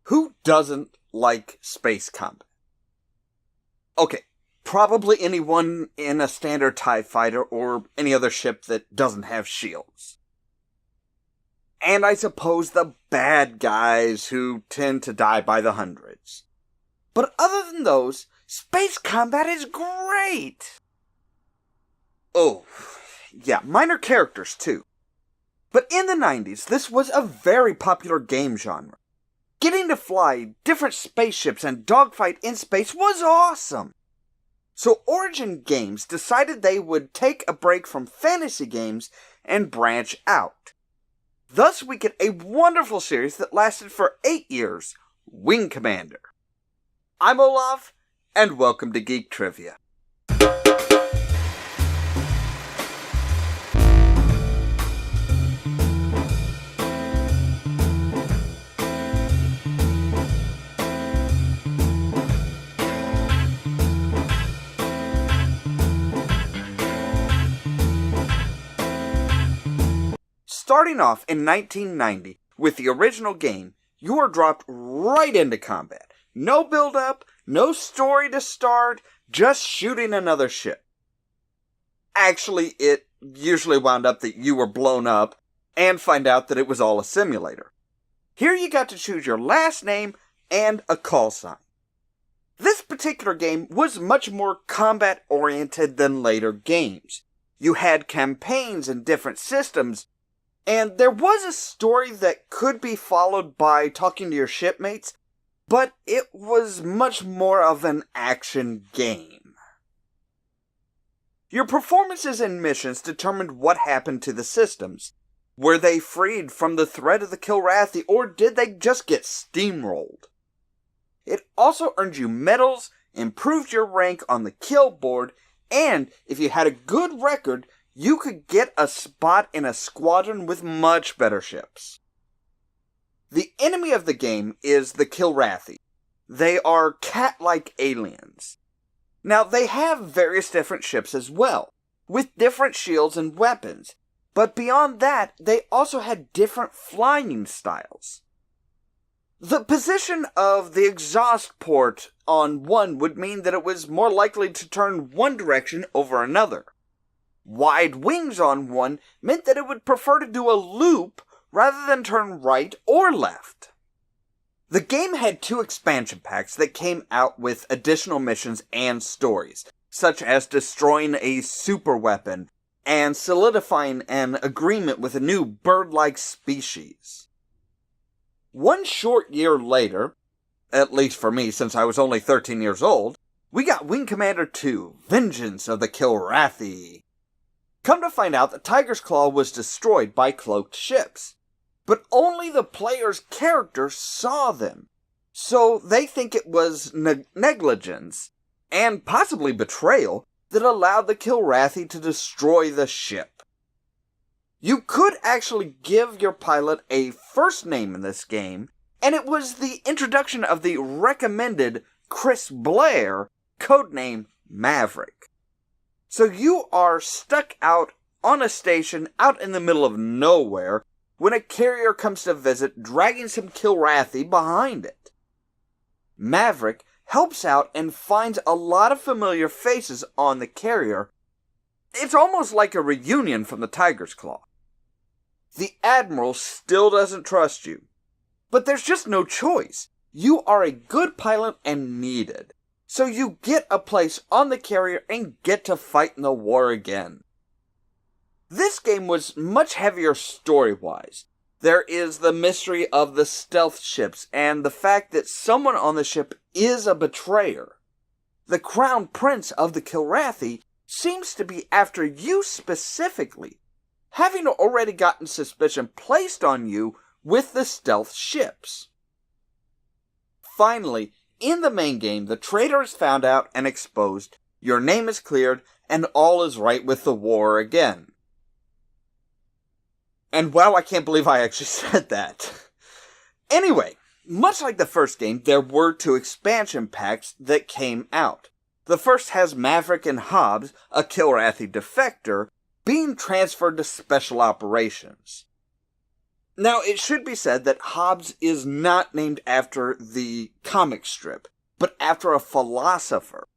Who doesn't like space combat? Okay, probably anyone in a standard TIE fighter or any other ship that doesn't have shields. And I suppose the bad guys who tend to die by the hundreds. But other than those, space combat is great! Oh, yeah, minor characters too. But in the 90s, this was a very popular game genre. Getting to fly different spaceships and dogfight in space was awesome! So Origin Games decided they would take a break from fantasy games and branch out. Thus we get a wonderful series that lasted for 8 years, Wing Commander. I'm Ollamh, and welcome to Geek Trivia. Starting off in 1990 with the original game, you are dropped right into combat. No build-up, no story to start, just shooting another ship. Actually, it usually wound up that you were blown up and find out that it was all a simulator. Here you got to choose your last name and a call sign. This particular game was much more combat-oriented than later games. You had campaigns and different systems, and there was a story that could be followed by talking to your shipmates, but it was much more of an action game. Your performances and missions determined what happened to the systems. Were they freed from the threat of the Kilrathi, or did they just get steamrolled? It also earned you medals, improved your rank on the kill board, and if you had a good record, you could get a spot in a squadron with much better ships. The enemy of the game is the Kilrathi. They are cat-like aliens. Now, they have various different ships as well, with different shields and weapons, but beyond that, they also had different flying styles. The position of the exhaust port on one would mean that it was more likely to turn one direction over another. Wide wings on one meant that it would prefer to do a loop rather than turn right or left. The game had 2 expansion packs that came out with additional missions and stories, such as destroying a super weapon and solidifying an agreement with a new bird-like species. One short year later, at least for me since I was only 13 years old, we got Wing Commander 2, Vengeance of the Kilrathi. Come to find out that Tiger's Claw was destroyed by cloaked ships, but only the player's character saw them, so they think it was negligence, and possibly betrayal, that allowed the Kilrathi to destroy the ship. You could actually give your pilot a first name in this game, and it was the introduction of the recommended Chris Blair, codename Maverick. So you are stuck out on a station out in the middle of nowhere when a carrier comes to visit, dragging some Kilrathi behind it. Maverick helps out and finds a lot of familiar faces on the carrier. It's almost like a reunion from the Tiger's Claw. The Admiral still doesn't trust you, but there's just no choice. You are a good pilot and needed. So you get a place on the carrier and get to fight in the war again. This game was much heavier story-wise. There is the mystery of the stealth ships and the fact that someone on the ship is a betrayer. The Crown Prince of the Kilrathi seems to be after you specifically, having already gotten suspicion placed on you with the stealth ships. Finally, in the main game, the traitor is found out and exposed, your name is cleared, and all is right with the war again. And wow, I can't believe I actually said that. Anyway, much like the first game, there were 2 expansion packs that came out. The first has Maverick and Hobbs, a Kilrathi defector, being transferred to Special Operations. Now, it should be said that Hobbs is not named after the comic strip, but after a philosopher.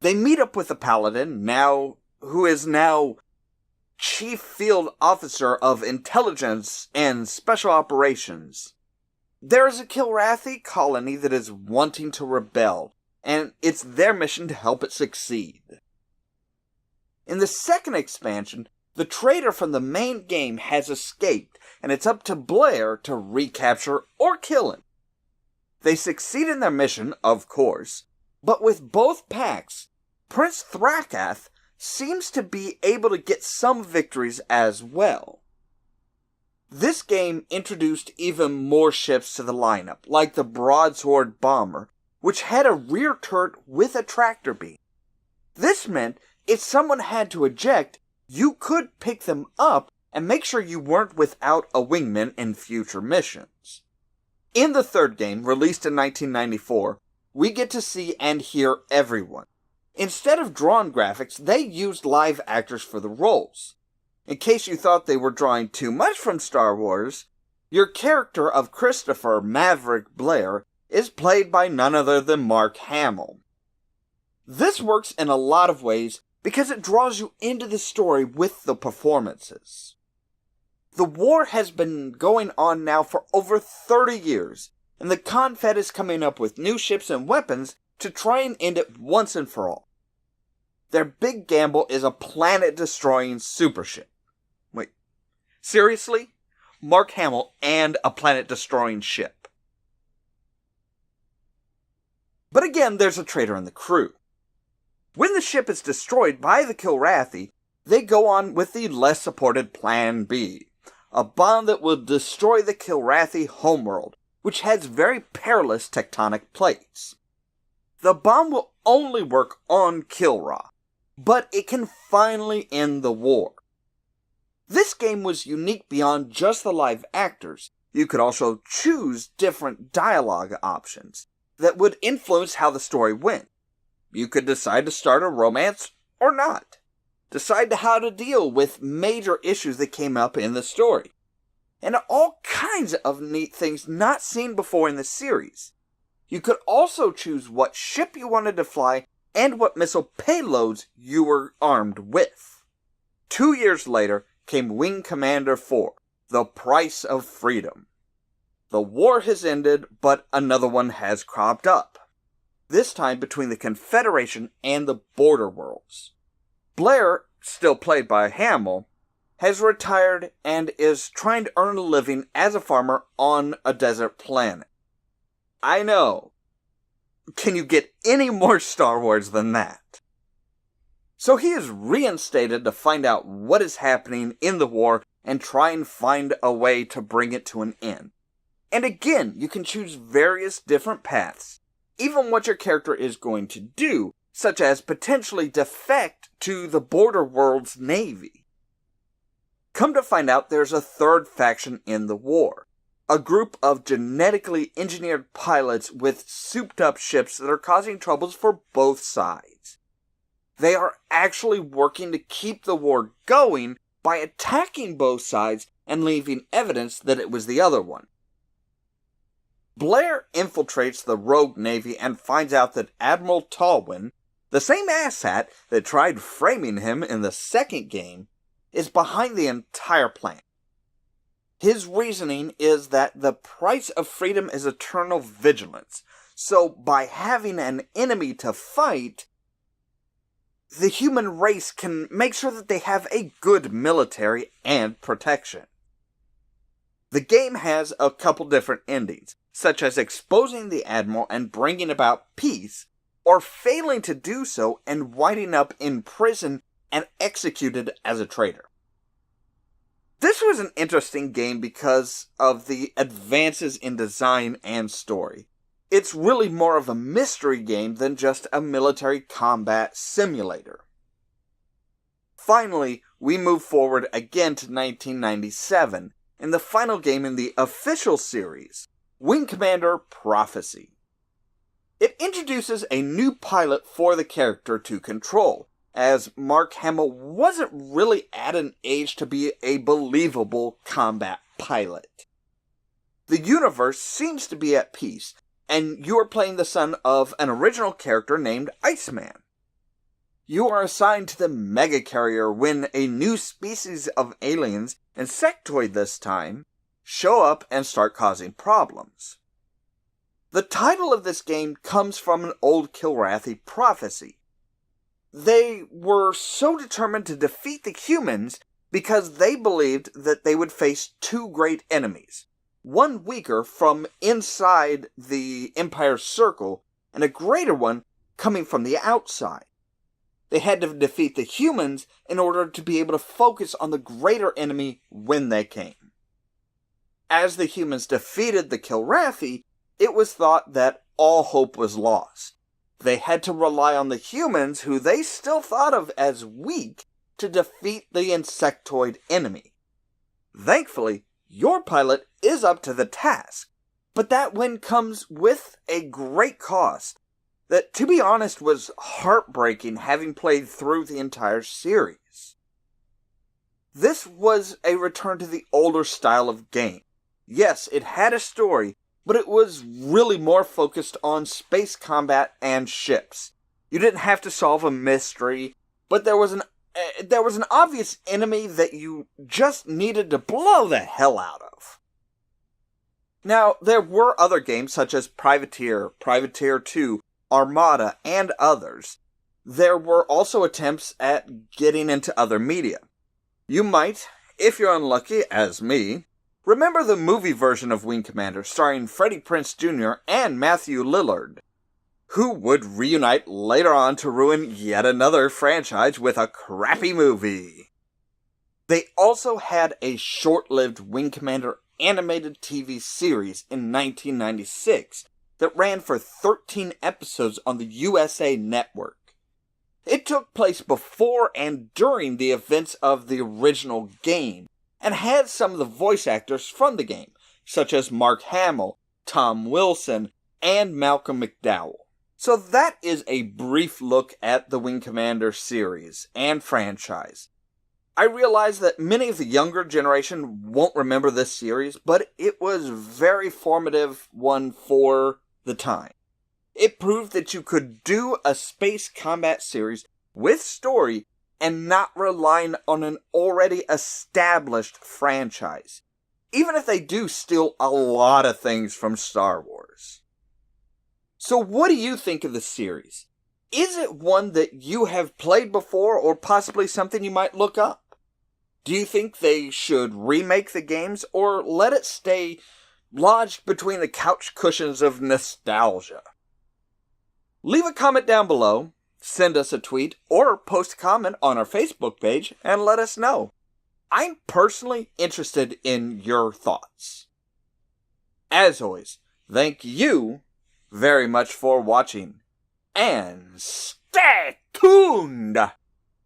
They meet up with the Paladin, who is now Chief Field Officer of Intelligence and Special Operations. There is a Kilrathi colony that is wanting to rebel, and it's their mission to help it succeed. In the second expansion, the traitor from the main game has escaped, and it's up to Blair to recapture or kill him. They succeed in their mission, of course, but with both packs, Prince Thrakath seems to be able to get some victories as well. This game introduced even more ships to the lineup, like the Broadsword Bomber, which had a rear turret with a tractor beam. This meant if someone had to eject, you could pick them up and make sure you weren't without a wingman in future missions. In the third game, released in 1994, we get to see and hear everyone. Instead of drawn graphics, they used live actors for the roles. In case you thought they were drawing too much from Star Wars, your character of Christopher Maverick Blair is played by none other than Mark Hamill. This works in a lot of ways because it draws you into the story with the performances. The war has been going on now for over 30 years, and the Confed is coming up with new ships and weapons to try and end it once and for all. Their big gamble is a planet-destroying super ship. Wait, seriously? Mark Hamill and a planet-destroying ship. But again, there's a traitor in the crew. When the ship is destroyed by the Kilrathi, they go on with the less supported Plan B, a bomb that will destroy the Kilrathi homeworld, which has very perilous tectonic plates. The bomb will only work on Kilra, but it can finally end the war. This game was unique beyond just the live actors. You could also choose different dialogue options that would influence how the story went. You could decide to start a romance or not. Decide how to deal with major issues that came up in the story. And all kinds of neat things not seen before in the series. You could also choose what ship you wanted to fly and what missile payloads you were armed with. 2 years later came Wing Commander 4, The Price of Freedom. The war has ended, but another one has cropped up. This time between the Confederation and the Border Worlds. Blair, still played by Hamill, has retired and is trying to earn a living as a farmer on a desert planet. I know. Can you get any more Star Wars than that? So he is reinstated to find out what is happening in the war and try and find a way to bring it to an end. And again, you can choose various different paths, even what your character is going to do, such as potentially defect to the Border World's navy. Come to find out there's a third faction in the war. A group of genetically engineered pilots with souped-up ships that are causing troubles for both sides. They are actually working to keep the war going by attacking both sides and leaving evidence that it was the other one. Blair infiltrates the rogue navy and finds out that Admiral Tallwyn, the same asshat that tried framing him in the second game, is behind the entire plan. His reasoning is that the price of freedom is eternal vigilance, so by having an enemy to fight, the human race can make sure that they have a good military and protection. The game has a couple different endings, such as exposing the Admiral and bringing about peace, or failing to do so and winding up in prison and executed as a traitor. This was an interesting game because of the advances in design and story. It's really more of a mystery game than just a military combat simulator. Finally, we move forward again to 1997, in the final game in the official series, Wing Commander Prophecy. It introduces a new pilot for the character to control, as Mark Hamill wasn't really at an age to be a believable combat pilot. The universe seems to be at peace, and you are playing the son of an original character named Iceman. You are assigned to the Mega Carrier when a new species of aliens, insectoid this time, show up and start causing problems. The title of this game comes from an old Kilrathi prophecy. They were so determined to defeat the humans because they believed that they would face two great enemies, one weaker from inside the Empire's circle, and a greater one coming from the outside. They had to defeat the humans in order to be able to focus on the greater enemy when they came. As the humans defeated the Kilrathi, it was thought that all hope was lost. They had to rely on the humans, who they still thought of as weak, to defeat the insectoid enemy. Thankfully, your pilot is up to the task, but that win comes with a great cost that, to be honest, was heartbreaking having played through the entire series. This was a return to the older style of game. Yes, it had a story, but it was really more focused on space combat and ships. You didn't have to solve a mystery, but there was an obvious enemy that you just needed to blow the hell out of. Now, there were other games such as Privateer, Privateer 2, Armada, and others. There were also attempts at getting into other media. You might, if you're unlucky, as me, remember the movie version of Wing Commander starring Freddie Prinze Jr. and Matthew Lillard, who would reunite later on to ruin yet another franchise with a crappy movie. They also had a short-lived Wing Commander animated TV series in 1996 that ran for 13 episodes on the USA Network. It took place before and during the events of the original game, and had some of the voice actors from the game, such as Mark Hamill, Tom Wilson, and Malcolm McDowell. So that is a brief look at the Wing Commander series and franchise. I realize that many of the younger generation won't remember this series, but it was a very formative one for the time. It proved that you could do a space combat series with story and not relying on an already established franchise, even if they do steal a lot of things from Star Wars. So what do you think of the series? Is it one that you have played before, or possibly something you might look up? Do you think they should remake the games, or let it stay lodged between the couch cushions of nostalgia? Leave a comment down below, send us a tweet, or post a comment on our Facebook page and let us know. I'm personally interested in your thoughts. As always, thank you very much for watching, and stay tuned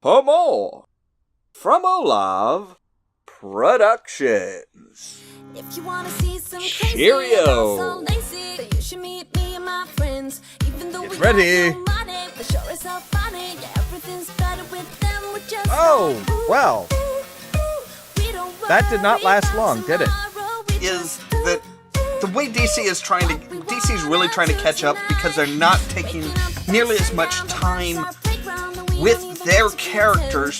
for more from Ollamh Productions. If you wanna see some crazy, Cheerio. so lazy, then you should meet me and my friends. Even though we ready. got no money, but sure is so funny. Yeah, everything's better with them. We're just Oh, like, ooh, well. ooh, ooh. We don't That did not worry last about long, did it? tomorrow. We Is just that the way DC is DC's really trying to catch up because they're not taking nearly as much time with their characters